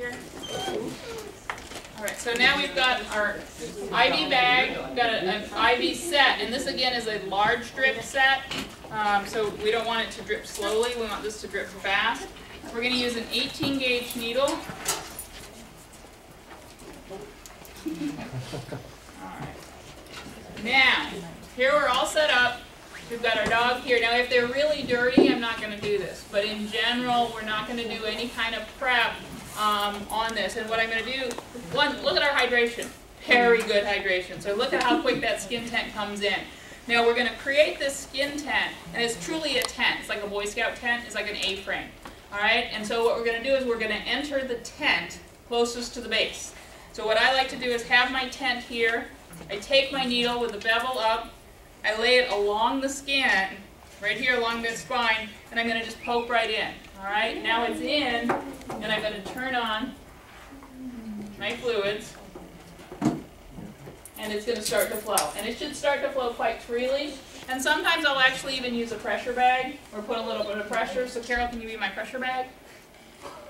here. Alright, so now we've got our IV bag, we've got an IV set, and this again is a large drip set, so we don't want it to drip slowly, we want this to drip fast. We're going to use an 18 gauge needle. Alright. Now, here we're all set up. We've got our dog here. Now if they're really dirty, I'm not going to do this, but in general, we're not going to do any kind of prep on this. And what I'm going to do, one, look at our hydration. Very good hydration. So look at how quick that skin tent comes in. Now we're going to create this skin tent, and it's truly a tent. It's like a Boy Scout tent. It's like an A-frame. All right? And so what we're going to do is we're going to enter the tent closest to the base. So what I like to do is have my tent here. I take my needle with the bevel up. I lay it along the skin, right here along this spine, and I'm going to just poke right in. All right? Now it's in, and I'm going to turn on my fluids, and it's going to start to flow. And it should start to flow quite freely. And sometimes I'll actually even use a pressure bag or put a little bit of pressure. So Carol, can you be my pressure bag?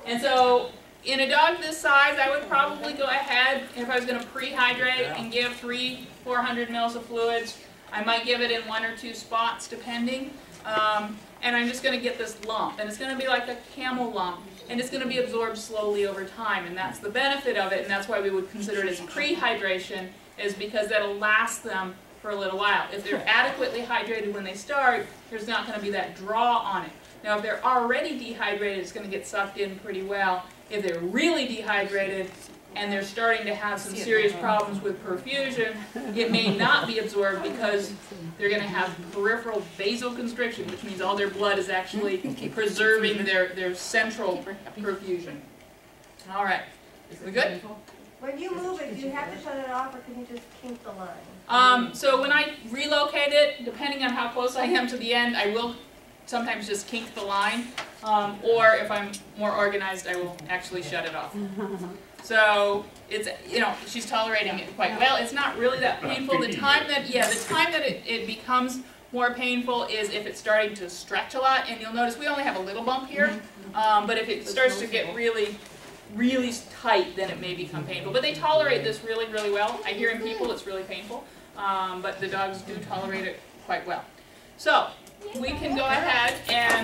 And so in a dog this size, I would probably go ahead, if I was going to pre-hydrate and give 300-400 mils of fluids, I might give it in 1 or 2 spots depending. And I'm just going to get this lump. And it's going to be like a camel lump. And it's going to be absorbed slowly over time. And that's the benefit of it. And that's why we would consider it as pre-hydration, is because that'll last them for a little while. If they're adequately hydrated when they start, there's not going to be that draw on it. Now if they're already dehydrated, it's going to get sucked in pretty well. If they're really dehydrated and they're starting to have some serious problems with perfusion, it may not be absorbed because they're going to have peripheral vasoconstriction, which means all their blood is actually preserving their central perfusion. All right. We good? When you move it, do you have to shut it off, or can you just kink the line? So when I relocate it, depending on how close I am to the end, I will sometimes just kink the line, or if I'm more organized, I will actually shut it off. So it's, you know, she's tolerating it quite well. It's not really that painful. The time that it becomes more painful is if it's starting to stretch a lot, and you'll notice we only have a little bump here, but if it starts to get really tight, then it may become painful. But they tolerate this really, really well. I hear in people it's really painful, but the dogs do tolerate it quite well. So we can go ahead and